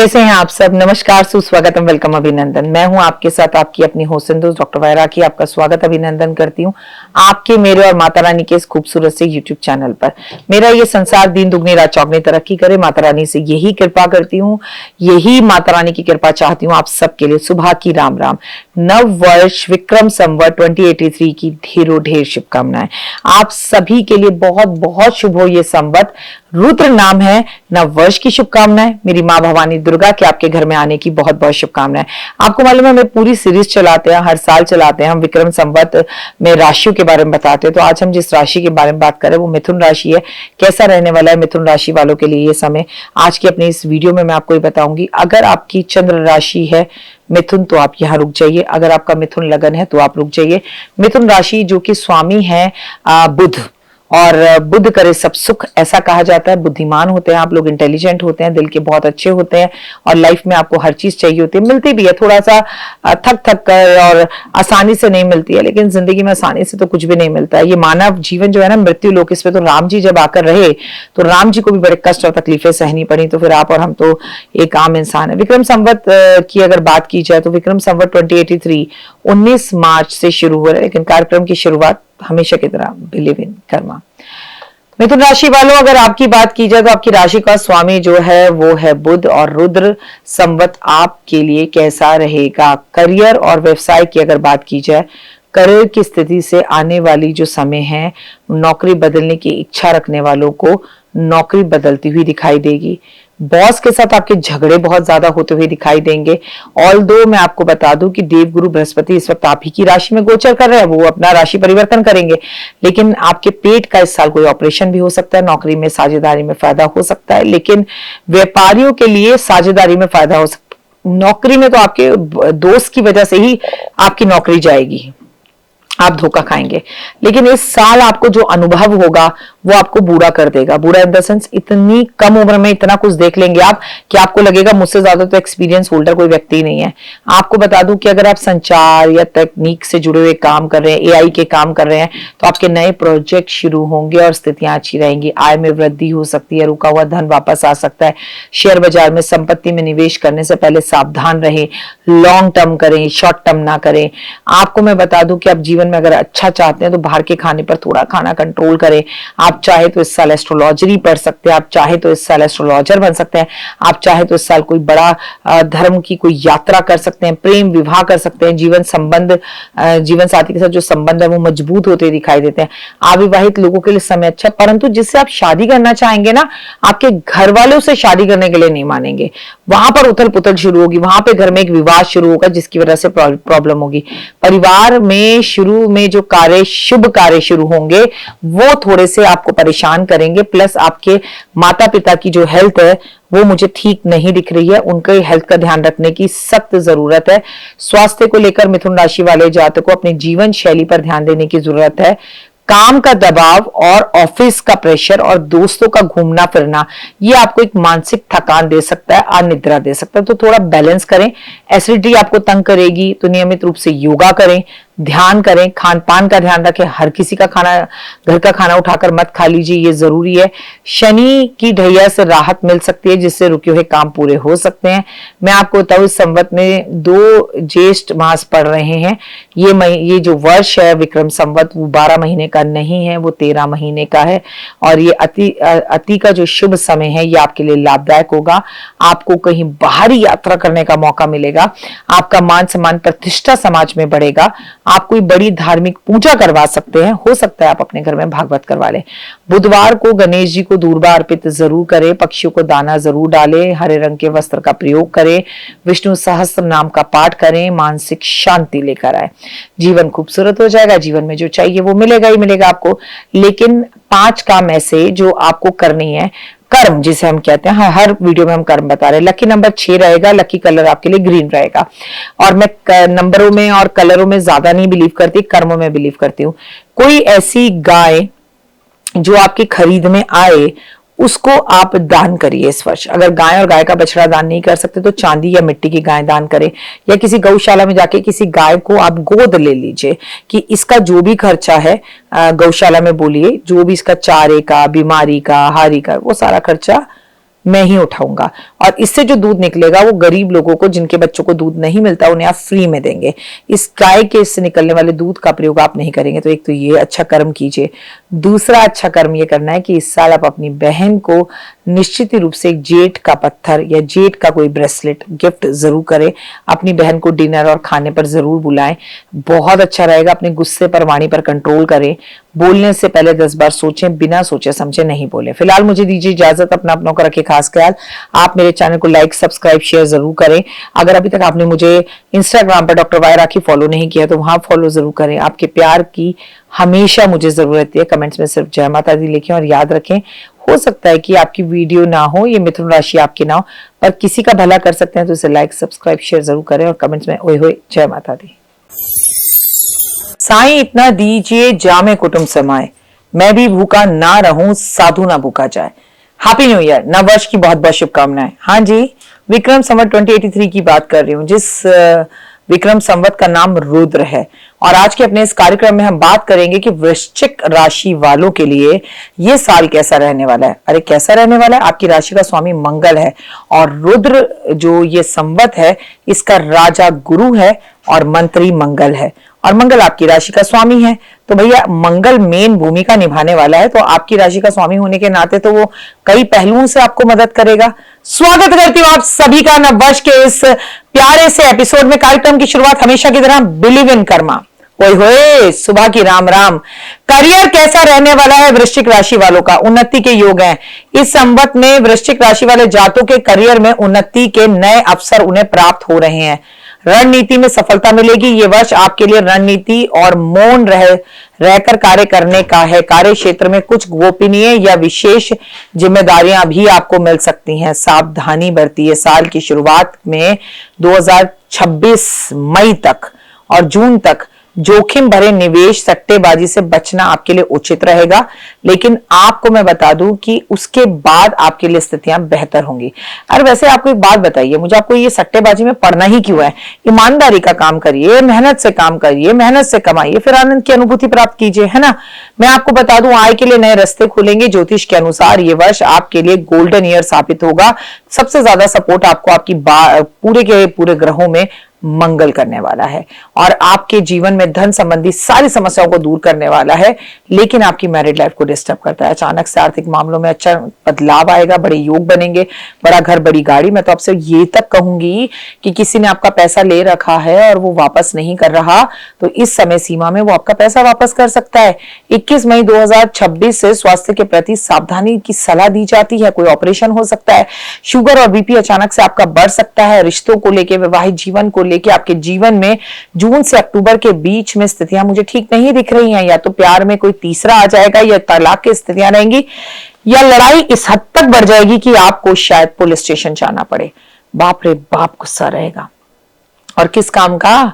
कैसे हैं आप सब। नमस्कार, सुस्वागतम, वेलकम, अभिनंदन। मैं हूं आपके साथ आपकी अपनी होस्ट दोस्त डॉक्टर वायरा की। आपका स्वागत अभिनंदन करती हूं आपके, मेरे और माता रानी के इस खूबसूरत से यूट्यूब चैनल पर। मेरा ये संसार दिन दुगनी रात चौगनी तरक्की करे, माता रानी से यही कृपा करती हूँ, यही माता रानी की कृपा चाहती हूँ आप सबके लिए। सुबह की राम राम, नव वर्ष विक्रम संवत 2083 की ढेरों ढेर शुभकामनाएं आप सभी के लिए। बहुत बहुत शुभ हो ये संवत। रुद्र नाम है, नव वर्ष की शुभकामनाएं। मेरी माँ भवानी दुर्गा के आपके घर में आने की बहुत बहुत शुभकामनाएं। आपको मालूम है हम पूरी सीरीज चलाते हैं, हर साल चलाते हैं हम, विक्रम संवत में राशियों के बारे में बताते हैं। तो आज हम जिस राशि के बारे में बात करें वो मिथुन राशि है। कैसा रहने वाला है मिथुन राशि वालों के लिए ये समय, आज की अपनी इस वीडियो में मैं आपको ये बताऊंगी। अगर आपकी चंद्र राशि है मिथुन तो आप यहाँ रुक जाइए, अगर आपका मिथुन लगन है तो आप रुक जाइए। मिथुन राशि जो कि स्वामी है बुध, और बुध करे सब सुख, ऐसा कहा जाता है। बुद्धिमान होते हैं आप लोग, इंटेलिजेंट होते हैं, दिल के बहुत अच्छे होते हैं, और लाइफ में आपको हर चीज चाहिए होती है, मिलती भी है थोड़ा सा थक थक कर, और आसानी से नहीं मिलती है। लेकिन जिंदगी में आसानी से तो कुछ भी नहीं मिलता है। ये मानव जीवन जो है ना, मृत्यु लोक, इस पे तो राम जी जब आकर रहे तो राम जी को भी बड़े कष्ट और तकलीफें सहनी पड़ी, तो फिर आप और हम तो एक आम इंसान है। विक्रम संवत की अगर बात की जाए तो विक्रम संवत 2083 19 मार्च से शुरू हो रहा है, लेकिन कार्यक्रम की शुरुआत हमेशा की तरह बिलीव इन कर्मा। मिथुन राशि वालों, अगर आपकी बात की जाए तो आपकी राशि का स्वामी जो है वो है बुध, और रुद्र संवत आपके लिए कैसा रहेगा। करियर और व्यवसाय की अगर बात की जाए, करियर की स्थिति से आने वाली जो समय है, नौकरी बदलने की इच्छा रखने वालों को नौकरी बदलती हुई दिखाई देगी। बॉस के साथ आपके झगड़े बहुत ज्यादा होते हुए दिखाई देंगे। ऑल्दो मैं आपको बता दूं कि देवगुरु बृहस्पति इस वक्त आप ही की राशि में गोचर कर रहे हैं, वो अपना राशि परिवर्तन करेंगे, लेकिन आपके पेट का इस साल कोई ऑपरेशन भी हो सकता है। नौकरी में साझेदारी में फायदा हो सकता है, लेकिन व्यापारियों के लिए साझेदारी में फायदा हो सकता है। नौकरी में तो आपके दोस्त की वजह से ही आपकी नौकरी जाएगी, आप धोखा खाएंगे। लेकिन इस साल आपको जो अनुभव होगा वो आपको बूढ़ा कर देगा। बूढ़ा इन द सेंस, इतनी कम उम्र में इतना कुछ देख लेंगे आप कि आपको लगेगा मुझसे ज्यादा तो एक्सपीरियंस होल्डर कोई व्यक्ति नहीं है। आपको बता दूं कि अगर आप संचार या तकनीक से जुड़े हुए काम कर रहे हैं, एआई के काम कर रहे हैं, तो आपके नए प्रोजेक्ट शुरू होंगे और स्थितियां अच्छी रहेंगी। आय में वृद्धि हो सकती है, रुका हुआ धन वापस आ सकता है। शेयर बाजार में संपत्ति में निवेश करने से पहले सावधान रहें, लॉन्ग टर्म करें, शॉर्ट टर्म ना करें। आपको मैं बता दूं कि आप जीवन में अगर अच्छा चाहते हैं तो बाहर के खाने पर थोड़ा खाना कंट्रोल करें। आप चाहे तो इस साल एस्ट्रोलॉजरी पढ़ सकते हैं, आप चाहे तो इस साल एस्ट्रोलॉजर बन सकते हैं, आप चाहे तो इस साल कोई बड़ा धर्म की कोई यात्रा कर सकते हैं, प्रेम विवाह कर सकते हैं। जीवन संबंध, जीवन साथी के साथ जो संबंध है वो मजबूत होते दिखाई देते हैं। अविवाहित लोगों के लिए समय अच्छा, परंतु जिससे आप शादी करना चाहेंगे ना, आपके घर वालों से शादी करने के लिए नहीं मानेंगे। वहां पर उथल पुथल शुरू होगी, वहां पे घर में एक विवाद शुरू होगा जिसकी वजह से प्रॉब्लम होगी। परिवार में शुरू में जो कार्य, शुभ कार्य शुरू होंगे वो थोड़े से आपको परेशान करेंगे। प्लस आपके माता पिता की जो हेल्थ है वो मुझे ठीक नहीं दिख रही है, उनके हेल्थ का ध्यान रखने की सख्त जरूरत है। स्वास्थ्य को लेकर मिथुन राशि वाले जातकों को अपनी जीवन शैली पर ध्यान देने की जरूरत है। काम का दबाव और ऑफिस का प्रेशर और दोस्तों का घूमना फिरना, ये आपको एक मानसिक थकान दे सकता है, अनिद्रा दे सकता है, तो थोड़ा बैलेंस करें। एसिडिटी आपको तंग करेगी तो नियमित रूप से योगा करें, ध्यान करें, खान पान का ध्यान रखें। हर किसी का खाना, घर का खाना उठाकर मत खा लीजिए, ये जरूरी है। शनि की ढैया से राहत मिल सकती है जिससे रुके हुए काम पूरे हो सकते हैं। मैं आपको बताऊं इस संवत में 2 ज्येष्ठ मास पड़ रहे हैं। ये जो वर्ष है विक्रम संवत वो 12 महीने का नहीं है, वो 13 महीने का है, और ये अति का जो शुभ समय है ये आपके लिए लाभदायक होगा। आपको कहीं बाहरी यात्रा करने का मौका मिलेगा, आपका मान सम्मान प्रतिष्ठा समाज में बढ़ेगा। आप कोई बड़ी धार्मिक पूजा करवा सकते हैं, हो सकता है आप अपने घर में भागवत करवा लें। बुधवार को गणेश जी को दूर्वा अर्पित जरूर करें, पक्षियों को दाना जरूर डालें, हरे रंग के वस्त्र का प्रयोग करें, विष्णु सहस्त्र नाम का पाठ करें, मानसिक शांति लेकर आए। जीवन खूबसूरत हो जाएगा, जीवन में जो चाहिए वो मिलेगा ही मिलेगा आपको। लेकिन 5 काम ऐसे जो आपको करनी है, कर्म जिसे हम कहते हैं, हर वीडियो में हम कर्म बता रहे हैं। लकी नंबर 6 रहेगा, लकी कलर आपके लिए ग्रीन रहेगा। और मैं नंबरों में और कलरों में ज्यादा नहीं बिलीव करती, कर्मों में बिलीव करती हूँ। कोई ऐसी गाय जो आपकी खरीद में आए उसको आप दान करिए इस वर्ष। अगर गाय और गाय का बछड़ा दान नहीं कर सकते तो चांदी या मिट्टी की गाय दान करें, या किसी गौशाला में जाके किसी गाय को आप गोद ले लीजिए कि इसका जो भी खर्चा है गौशाला में बोलिए, जो भी इसका चारे का, बीमारी का, हारी का, वो सारा खर्चा मैं ही उठाऊंगा, और इससे जो दूध निकलेगा वो गरीब लोगों को, जिनके बच्चों को दूध नहीं मिलता, उन्हें आप फ्री में देंगे। इस गाय के इससे निकलने वाले दूध का प्रयोग आप नहीं करेंगे। तो एक तो ये अच्छा कर्म कीजिए। दूसरा अच्छा कर्म ये करना है कि इस साल आप अपनी बहन को निश्चित ही रूप से एक जेट का पत्थर या जेट का कोई ब्रेसलेट गिफ्ट जरूर करें। अपनी बहन को डिनर और खाने पर जरूर बुलाएं, बहुत अच्छा रहेगा। अपने गुस्से पर, वाणी पर कंट्रोल करें। बोलने से पहले 10 बार सोचें, बिना सोचे समझे नहीं बोले। फिलहाल मुझे दीजिए इजाजत, अपना अपनों का रखे खास ख्याल। आप मेरे चैनल को लाइक, सब्सक्राइब, शेयर जरूर करें। अगर अभी तक आपने मुझे इंस्टाग्राम पर डॉक्टर वाई राखी फॉलो नहीं किया तो वहां फॉलो जरूर करें। आपके प्यार की हमेशा मुझे जरूरत है। कमेंट्स में सिर्फ जय माता दी लिखें, और याद रखें, हो सकता है कि आपकी वीडियो ना हो, ये मिथुन राशि आपकी ना हो, पर किसी का भला कर सकते हैं तो इसे लाइक, सब्सक्राइब, शेयर जरूर करें, और कमेंट्स में ओए होए जय माता दी। साईं इतना दीजिए जामे कुटुंब समाए, मैं भी भूखा ना रहूं, साधु ना भूखा जाए। हैप्पी न्यू ईयर, नव वर्ष की बहुत बहुत शुभकामनाएं। हाँ जी, विक्रम संवत 2083 की बात कर रही हूँ, जिस विक्रम संवत का नाम रुद्र है। और आज के अपने इस कार्यक्रम में हम बात करेंगे कि वृश्चिक राशि वालों के लिए ये साल कैसा रहने वाला है। अरे कैसा रहने वाला है? आपकी राशि का स्वामी मंगल है, और रुद्र जो ये संवत है इसका राजा गुरु है और मंत्री मंगल है, और मंगल आपकी राशि का स्वामी है। तो भैया मंगल मेन भूमिका निभाने वाला है, तो आपकी राशि का स्वामी होने के नाते तो वो कई पहलुओं से आपको मदद करेगा। स्वागत करती हूँ आप सभी का नववर्ष के इस प्यारे से एपिसोड में। कार्यक्रम की शुरुआत हमेशा की तरह बिलीव इन कर्मा। ओए होए, सुबह की राम राम। करियर कैसा रहने वाला है वृश्चिक राशि वालों का? उन्नति के योग हैं इस संवत में। वृश्चिक राशि वाले जातों के करियर में उन्नति के नए अवसर उन्हें प्राप्त हो रहे हैं। रणनीति में सफलता मिलेगी। ये वर्ष आपके लिए रणनीति और मौन रहकर कार्य करने का है। कार्य क्षेत्र में कुछ गोपनीय या विशेष जिम्मेदारियां भी आपको मिल सकती हैं। सावधानी बरतिए। साल की शुरुआत में 2026 मई तक और जून तक जोखिम भरे निवेश, सट्टेबाजी से बचना आपके लिए उचित रहेगा, लेकिन आपको मैं बता दूं कि उसके बाद आपके लिए स्थितियां बेहतर होंगी। और वैसे आपको एक बात बताइए, मुझे आपको ये सट्टेबाजी में पड़ना ही क्यों है? ईमानदारी का काम करिए, मेहनत से काम करिए, मेहनत से कमाइए, फिर आनंद की अनुभूति प्राप्त कीजिए, है ना। मैं आपको बता दूं, आय के लिए नए रास्ते खुलेंगे। ज्योतिष के अनुसार ये वर्ष आपके लिए गोल्डन ईयर साबित होगा। सबसे ज्यादा सपोर्ट आपको आपकी पूरे के पूरे ग्रहों में मंगल करने वाला है, और आपके जीवन में धन संबंधी सारी समस्याओं को दूर करने वाला है। लेकिन आपकी मैरिड लाइफ को डिस्टर्ब करता है। अचानक से आर्थिक मामलों में अच्छा बदलाव आएगा, बड़े योग बनेंगे, बड़ा घर, बड़ी गाड़ी। मैं तो आपसे ये तक कहूंगी कि किसी ने आपका पैसा ले रखा है और वो वापस नहीं कर रहा, तो इस समय सीमा में वो आपका पैसा वापस कर सकता है। 21 मई 2026 से स्वास्थ्य के प्रति सावधानी की सलाह दी जाती है। कोई ऑपरेशन हो सकता है। शुगर और बीपी अचानक से आपका बढ़ सकता है। रिश्तों को लेकर, वैवाहिक जीवन को लेकर आपके जीवन में जून से अक्टूबर के बीच में स्थितियां मुझे ठीक नहीं दिख रही हैं। या तो प्यार में कोई तीसरा आ जाएगा, या तलाक की स्थितियां रहेंगी, या लड़ाई इस हद तक बढ़ जाएगी कि आपको शायद पुलिस स्टेशन जाना पड़े। बाप रे बाप गुस्सा रहेगा। और किस काम का?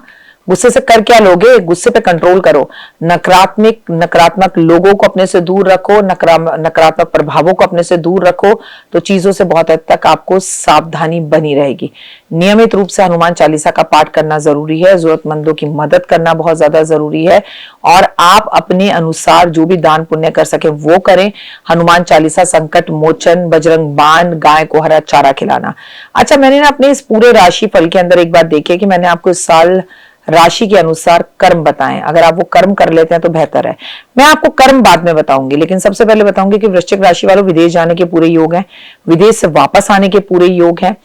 गुस्से से कर क्या लोगे? गुस्से पे कंट्रोल करो। नकारात्मक लोगों को अपने से दूर रखो, नकारात्मक प्रभावों को अपने से दूर रखो, तो चीजों से बहुत हद तक आपको सावधानी बनी रहेगी। नियमित रूप से हनुमान चालीसा का पाठ करना जरूरी है। जरूरतमंदों की मदद करना बहुत ज्यादा जरूरी है, और आप अपने अनुसार जो भी दान पुण्य कर सके वो करें। हनुमान चालीसा, संकट मोचन, बजरंग बाण, गाय को हरा चारा खिलाना। अच्छा, मैंने ना अपने इस पूरे राशि फल के अंदर एक बात देखी है कि मैंने आपको इस साल राशि के अनुसार कर्म बताएं। अगर आप वो कर्म कर लेते हैं तो बेहतर है। मैं आपको कर्म बाद में बताऊंगी, लेकिन सबसे पहले बताऊंगी कि वृश्चिक राशि वालों, विदेश जाने के पूरे योग हैं, विदेश से वापस आने के पूरे योग हैं,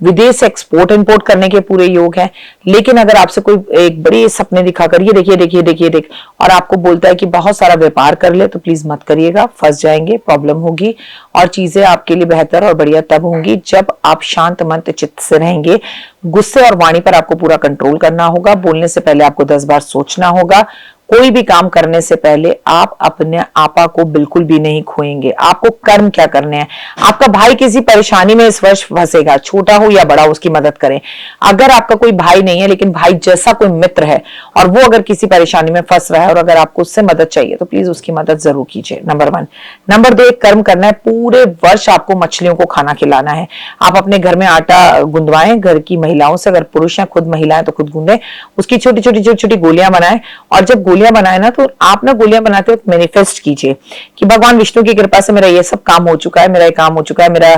विदेश से एक्सपोर्ट इंपोर्ट करने के पूरे योग हैं। लेकिन अगर आपसे कोई एक बड़े सपने दिखाकर ये देखिए और आपको बोलता है कि बहुत सारा व्यापार कर ले, तो प्लीज मत करिएगा, फंस जाएंगे, प्रॉब्लम होगी। और चीजें आपके लिए बेहतर और बढ़िया तब होंगी जब आप शांत मन चित्त से रहेंगे। गुस्से और वाणी पर आपको पूरा कंट्रोल करना होगा। बोलने से पहले आपको 10 बार सोचना होगा। कोई भी काम करने से पहले आप अपने आपा को बिल्कुल भी नहीं खोएंगे। आपको कर्म क्या करने हैं। आपका भाई किसी परेशानी में इस वर्ष फंसेगा, छोटा हो या बड़ा, उसकी मदद करें। अगर आपका कोई भाई नहीं है लेकिन भाई जैसा कोई मित्र है और वो अगर किसी परेशानी में फंस रहा है और अगर आपको उससे मदद चाहिए तो प्लीज उसकी मदद जरूर कीजिए। नंबर 1। नंबर 2, एक कर्म करना है। पूरे वर्ष आपको मछलियों को खाना खिलाना है। आप अपने घर में आटा गुंदवाएं, घर की महिलाओं से, अगर पुरुष हैं खुद महिलाएं तो खुद गूंदें, उसकी छोटी छोटी गोलियां बनाएं, और जब गोलियां बनाए ना, तो आप ना गोलियां बनाते वक्त मैनिफेस्ट कीजिए कि भगवान विष्णु की कृपा से मेरा ये सब काम हो चुका है, मेरा ये काम हो चुका है, मेरा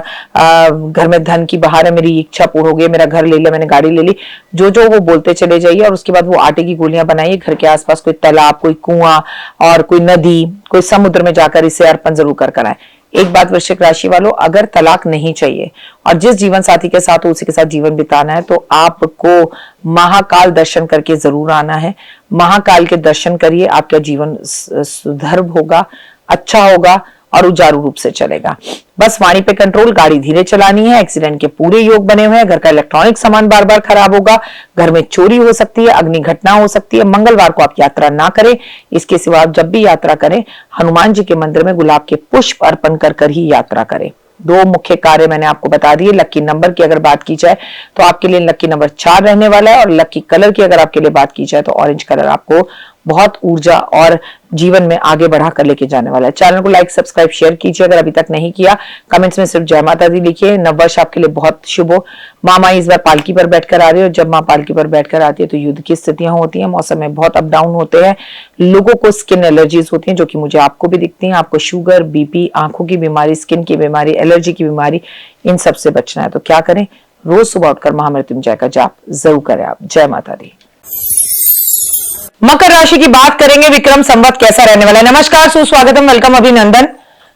घर में धन की बहार है, मेरी इच्छा पूर्ण हो गई, मेरा घर ले लिया, मैंने गाड़ी ले ली, जो जो वो बोलते चले जाइए। और उसके बाद वो आटे की गोलियां बनाइए, घर के आसपास कोई तालाब, कोई कुआं और कोई नदी, कोई समुद्र में जाकर इसे अर्पण जरूर कर आए। एक बात वृश्चिक राशि वालों, अगर तलाक नहीं चाहिए और जिस जीवन साथी के साथ उसी के साथ जीवन बिताना है, तो आपको महाकाल दर्शन करके जरूर आना है। महाकाल के दर्शन करिए, आपका जीवन सुधर्भ होगा, अच्छा होगा और उजारू रूप से चलेगा। बस वाणी पे कंट्रोल, गाड़ी धीरे चलानी है। एक्सीडेंट के पूरे योग बने हुए हैं। घर का इलेक्ट्रॉनिक सामान बार बार खराब होगा, घर में चोरी हो सकती है, अग्नि घटना हो सकती है। मंगलवार को आप यात्रा ना करें। इसके सिवा आप जब भी यात्रा करें, हनुमान जी के मंदिर में गुलाब के पुष्प अर्पण कर ही यात्रा करें। दो मुख्य कार्य मैंने आपको बता दिए। लकी नंबर की अगर बात की जाए तो आपके लिए लकी नंबर 4 रहने वाला है, और लकी कलर की अगर आपके लिए बात की जाए तो ऑरेंज कलर आपको बहुत ऊर्जा और जीवन में आगे बढ़ाकर लेके जाने वाला है। चैनल को लाइक, सब्सक्राइब, शेयर कीजिए अगर अभी तक नहीं किया। कमेंट्स में सिर्फ जय माता दी लिखिए। नववर्ष आपके लिए बहुत शुभ हो। माँ माई इस बार पालकी पर बैठकर आ रही है, और जब माँ पालकी पर बैठकर आती है तो युद्ध की स्थितियां होती हैं, मौसम में बहुत अप डाउन होते हैं, लोगों को स्किन एलर्जीज होती हैं, जो कि मुझे आपको भी दिखती हैं। आपको शुगर, बीपी, आंखों की बीमारी, स्किन की बीमारी, एलर्जी की बीमारी, इन सबसे बचना है। तो क्या करें? रोज सुबह उठकर महामृत्युंजय का जाप जरूर करें आप। जय माता दी। मकर राशि की बात करेंगे। विक्रम संवत कैसा रहने वाला है? नमस्कार, सुस्वागतम, वेलकम, अभिनंदन।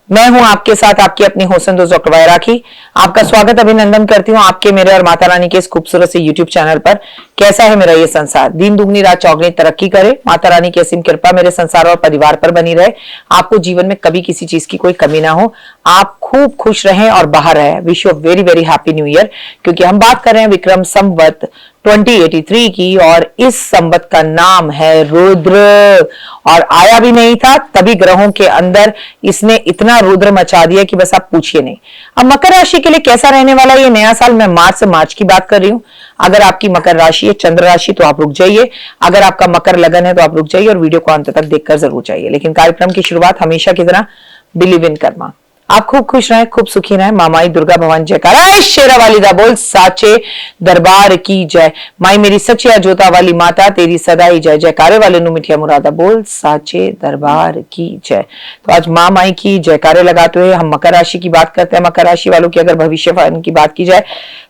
मैं हूं आपके साथ आपकी अपनी होसन दोस्त डॉक्टर वायराकी। आपका स्वागत, अभिनंदन करती हूं आपके, मेरे और माता रानी के इस खूबसूरत से यूट्यूब चैनल पर। कैसा है मेरा ये संसार? दिन दुगनी रात चौगनी तरक्की करे। माता रानी की असीम कृपा मेरे संसार और परिवार पर बनी रहे। आपको जीवन में कभी किसी चीज की कोई कमी ना हो। आप खूब खुश रहें और बाहर रहें। Wish you very very happy new year. क्योंकि हम बात कर रहे हैं विक्रम संवत 2083 की, और इस संवत का नाम है रुद्र। और आया भी नहीं था, तभी ग्रहों के अंदर इसने इतना रुद्र मचा दिया कि बस आप पूछिए नहीं। अब मकर राशि के लिए कैसा रहने वाला ये नया साल? मैं मार्च से मार्च की बात कर रही हूं। अगर आपकी मकर राशि है, चंद्र राशि, तो आप रुक जाइए। अगर आपका मकर लगन है तो आप रुक जाइए और वीडियो को अंत तक देखकर जरूर जाइए। लेकिन कार्यक्रम की शुरुआत हमेशा की तरह बिलीव इन कर्मा। आप खूब खुश रहें, खूब सुखी रहें। मामाई दुर्गा भवानी जयकारा, शेरा वाली दा बोल, साचे दरबार की जय। माई मेरी सचिया जोता वाली माता, तेरी सदा ही जय। जयकारे वाले नु मिठिया मुरादा बोल, साचे दरबार की जय। तो आज माँ माई की जयकारे लगाते हुए हम मकर राशि की बात करते हैं। मकर राशि वालों की अगर भविष्य की बात की जाए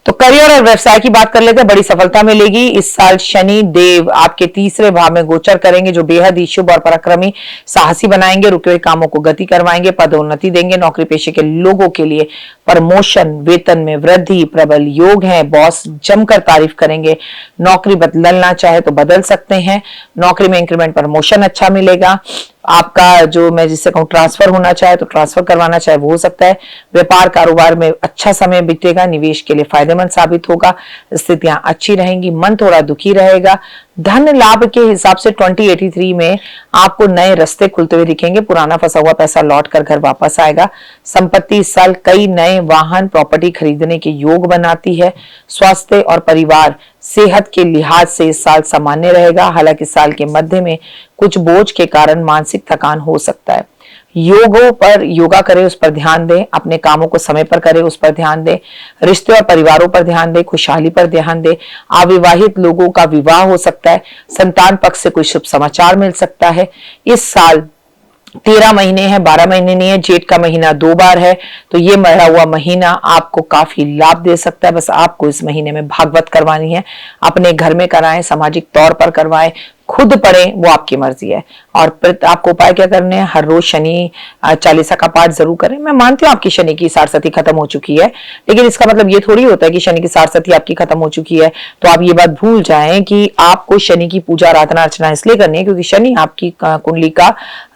तो करियर और व्यवसाय की बात कर लेते हैं। बड़ी सफलता मिलेगी। इस साल शनि देव आपके तीसरे भाव में गोचर करेंगे, जो बेहद ही शुभ और पराक्रमी, साहसी बनाएंगे। रुके हुए कामों को गति करवाएंगे, पदोन्नति देंगे। नौकरी पेशे के लोगों के लिए प्रमोशन, वेतन में वृद्धि, प्रबल योग है। बॉस जमकर तारीफ करेंगे। नौकरी बदलना चाहे तो बदल सकते हैं। नौकरी में इंक्रीमेंट, प्रमोशन अच्छा मिलेगा। आपका जो मैं जिससे कहूँ ट्रांसफर होना चाहे तो ट्रांसफर करवाना चाहे वो हो सकता है। व्यापार कारोबार में अच्छा समय बीतेगा। निवेश के लिए फायदेमंद साबित होगा। स्थितियां अच्छी रहेंगी। मन थोड़ा दुखी रहेगा। धन लाभ के हिसाब से 2083 में आपको नए रास्ते खुलते हुए दिखेंगे। पुराना फंसा हुआ पैसा लौट कर घर वापस आएगा। संपत्ति इस साल कई नए वाहन, प्रॉपर्टी खरीदने के योग बनाती है। स्वास्थ्य और परिवार सेहत के लिहाज से इस साल सामान्य रहेगा। हालांकि साल के मध्य में कुछ बोझ के कारण मानसिक थकान हो सकता है। योगों पर योगा करें, उस पर ध्यान दें। अपने कामों को समय पर करें, उस पर ध्यान दें। रिश्ते और परिवारों पर ध्यान दें। खुशहाली पर ध्यान दें। अविवाहित लोगों का विवाह हो सकता है। संतान पक्ष से कोई शुभ समाचार मिल सकता है। इस साल 13 महीने हैं, 12 महीने नहीं है। जेठ का महीना 2 बार है, तो ये मरा हुआ महीना आपको काफी लाभ दे सकता है। बस आपको इस महीने में भागवत करवानी है। अपने घर में कराएं, सामाजिक तौर पर करवाएं, खुद पढ़ें, वो आपकी मर्जी है। और आपको उपाय क्या करने हैं? हर रोज शनि चालीसा का पाठ जरूर करें। मैं मानती हूँ आपकी शनि की सारसती खत्म हो चुकी है, लेकिन इसका मतलब ये थोड़ी होता है कि शनि की सारसती आपकी खत्म हो चुकी है तो आप ये बात भूल जाएं कि आपको शनि की पूजा आराधना अर्चना इसलिए करनी है क्योंकि शनि आपकी कुंडली का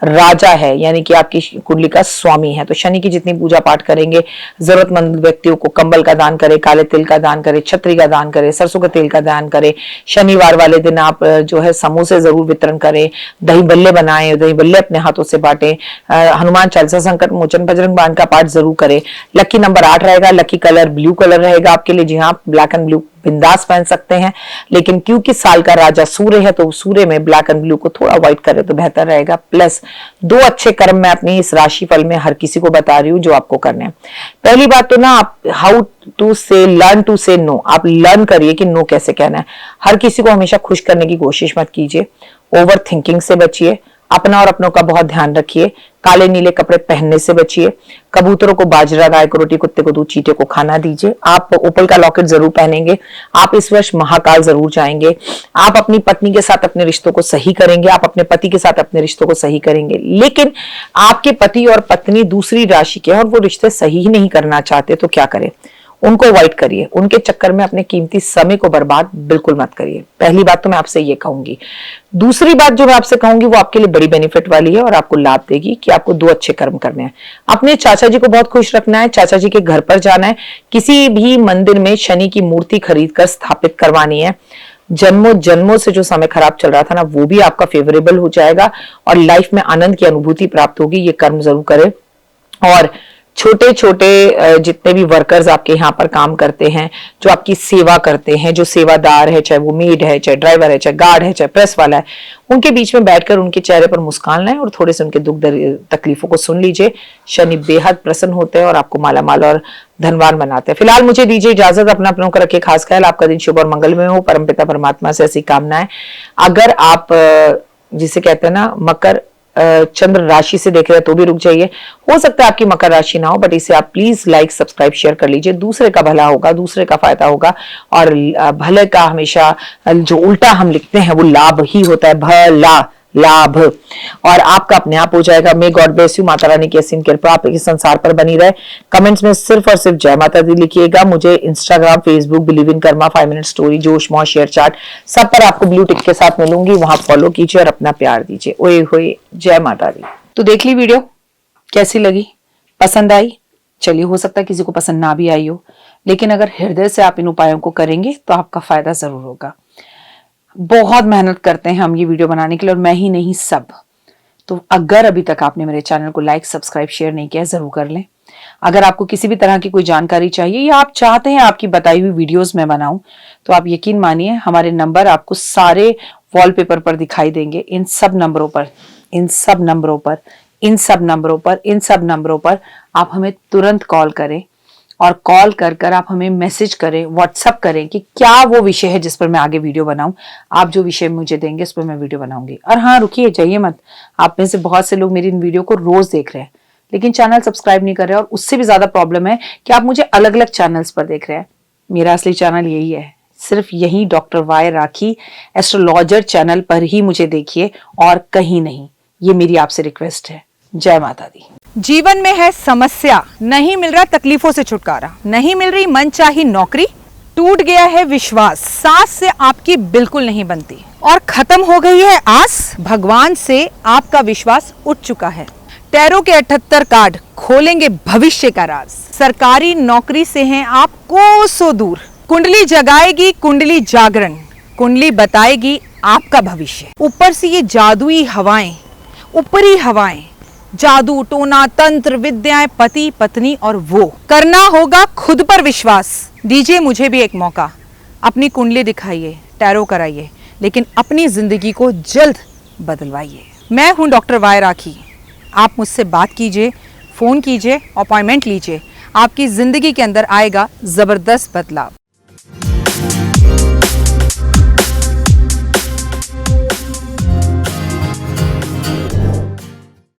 राजा है, यानी कि आपकी कुंडली का स्वामी है। तो शनि की जितनी पूजा पाठ करेंगे, जरूरतमंद व्यक्तियों को कंबल का दान करें, काले तिल का दान करें, छतरी का दान करें, सरसों के तेल का दान करें। शनिवार वाले दिन आप जो है समोसे जरूर वितरण करें। दही बल्ले बनाएं, दही बल्ले अपने हाथों से बांटें। हनुमान चालीसा, संकट मोचन, बजरंग बाण का पाठ जरूर करें। लकी नंबर 8 रहेगा। लकी कलर ब्लू कलर रहेगा आपके लिए। जी हाँ, ब्लैक एंड ब्लू बिंदास पहन सकते हैं, लेकिन क्योंकि साल का राजा सूर्य है तो सूर्य में ब्लैक एंड ब्लू को थोड़ा अवॉइड करें तो बेहतर रहेगा। प्लस 2 अच्छे कर्म मैं अपनी इस राशिफल में हर किसी को बता रही हूँ जो आपको करने हैं। पहली बात तो ना, आप हाउ टू से लर्न टू से नो, आप लर्न करिए कि नो कैसे कहना है। हर किसी को हमेशा खुश करने की कोशिश मत कीजिए। ओवर थिंकिंग से बचिए, अपना और अपनों का बहुत ध्यान रखिए, काले नीले कपड़े पहनने से बचिए, कबूतरों को बाजरा, गाय को रोटी, कुत्ते को दूध, चींटे को खाना दीजिए। आप ओपल का लॉकेट जरूर पहनेंगे, आप इस वर्ष महाकाल जरूर जाएंगे, आप अपनी पत्नी के साथ अपने रिश्तों को सही करेंगे, आप अपने पति के साथ अपने रिश्तों को सही करेंगे। लेकिन आपके पति और पत्नी दूसरी राशि के हैं और वो रिश्ते सही ही नहीं करना चाहते, तो क्या करें? उनको अवॉइड करिए, उनके चक्कर में अपने कीमती समय को बर्बाद बिल्कुल मत करिए। पहली बात तो मैं आपसे ये कहूंगी। दूसरी बात जो मैं आपसे कहूंगी वो आपके लिए बड़ी बेनिफिट वाली है और आपको लाभ देगी कि आपको 2 अच्छे कर्म करने हैं। अपने चाचा जी को बहुत खुश रखना है, चाचा जी के घर पर जाना है, किसी भी मंदिर में शनि की मूर्ति खरीद कर स्थापित करवानी है। जन्मों जन्मों से जो समय खराब चल रहा था ना, वो भी आपका फेवरेबल हो जाएगा और लाइफ में आनंद की अनुभूति प्राप्त होगी। ये कर्म जरूर करें। और छोटे छोटे जितने भी वर्कर्स आपके यहाँ पर काम करते हैं, जो आपकी सेवा करते हैं, जो सेवादार है, चाहे वो मेड है, चाहे ड्राइवर है, चाहे गार्ड है, चाहे प्रेस वाला है, उनके बीच में बैठकर उनके चेहरे पर मुस्कान लाएं और थोड़े से उनके दुख तकलीफों को सुन लीजिए। शनि बेहद प्रसन्न होते हैं और आपको मालामाल और धनवान बनाते हैं। फिलहाल मुझे दीजिए इजाजत, अपना अपनों का रखिए खास ख्याल। आपका दिन शुभ और मंगलमय हो। परमपिता परमात्मा से ऐसी कामनाएं। अगर आप जिसे कहते हैं ना मकर चंद्र राशि से देख रहे हैं तो भी रुक जाइए, हो सकता है आपकी मकर राशि ना हो, बट इसे आप प्लीज लाइक सब्सक्राइब शेयर कर लीजिए। दूसरे का भला होगा, दूसरे का फायदा होगा और भले का हमेशा जो उल्टा हम लिखते हैं वो लाभ ही होता है, भला लाभ, और आपका अपने आप हो जाएगा। May God bless you. Mata Rani की असीम कृपा आपके संसार पर बनी रहे। कमेंट्स में सिर्फ और सिर्फ जय माता दी लिखिएगा। मुझे Instagram, Facebook, believe in Karma, 5 minute story, जोश मॉ, शेयर चैट, सब पर आपको ब्लू टिक के साथ मिलूंगी। वहां फॉलो कीजिए और अपना प्यार दीजिए। ओए होए, जय माता दी। तो देख ली वीडियो, कैसी लगी? पसंद आई? चलिए, हो सकता है किसी को पसंद ना भी आई हो, लेकिन अगर हृदय से आप इन उपायों को करेंगे तो आपका फायदा जरूर होगा। बहुत मेहनत करते हैं हम ये वीडियो बनाने के लिए, और मैं ही नहीं, सब। तो अगर अभी तक आपने मेरे चैनल को लाइक, सब्सक्राइब, शेयर नहीं किया, जरूर कर लें। अगर आपको किसी भी तरह की कोई जानकारी चाहिए या आप चाहते हैं आपकी बताई हुई वीडियोस में बनाऊं, तो आप यकीन मानिए हमारे नंबर आपको सारे वॉलपेपर पर दिखाई देंगे। इन सब नंबरों पर, इन सब नंबरों पर, इन सब नंबरों पर, इन सब नंबरों पर आप हमें तुरंत कॉल करें और कॉल कर कर आप हमें मैसेज करें, व्हाट्सएप करें कि क्या वो विषय है जिस पर मैं आगे वीडियो बनाऊं। आप जो विषय मुझे देंगे उस पर मैं वीडियो बनाऊंगी। और हाँ, रुकिए, जाइए मत। आप में से बहुत से लोग मेरी इन वीडियो को रोज देख रहे हैं लेकिन चैनल सब्सक्राइब नहीं कर रहे, और उससे भी ज्यादा प्रॉब्लम है कि आप मुझे अलग अलग चैनल्स पर देख रहे हैं। मेरा असली चैनल यही है, सिर्फ यही डॉक्टर वाई राखी एस्ट्रोलॉजर चैनल पर ही मुझे देखिए और कहीं नहीं। ये मेरी आपसे रिक्वेस्ट है। जय माता दी। जीवन में है समस्या, नहीं मिल रहा तकलीफों से छुटकारा, नहीं मिल रही मनचाही नौकरी, टूट गया है विश्वास, सांस से आपकी बिल्कुल नहीं बनती और खत्म हो गई है आस, भगवान से आपका विश्वास उठ चुका है। टैरो के 78 कार्ड खोलेंगे भविष्य का राज। सरकारी नौकरी से हैं आप कोसों दूर, कुंडली जगाएगी कुंडली जागरण, कुंडली बताएगी आपका भविष्य। ऊपर से ये जादुई हवाएं, ऊपरी हवाएं, जादू टोना तंत्र विद्याएं, पति पत्नी और वो, करना होगा खुद पर विश्वास। दीजिए मुझे भी एक मौका, अपनी कुंडली दिखाइए, टैरो कराइए, लेकिन अपनी जिंदगी को जल्द बदलवाइए। मैं हूं डॉक्टर वाई राखी। आप मुझसे बात कीजिए, फोन कीजिए, अपॉइंटमेंट लीजिए, आपकी जिंदगी के अंदर आएगा जबरदस्त बदलाव।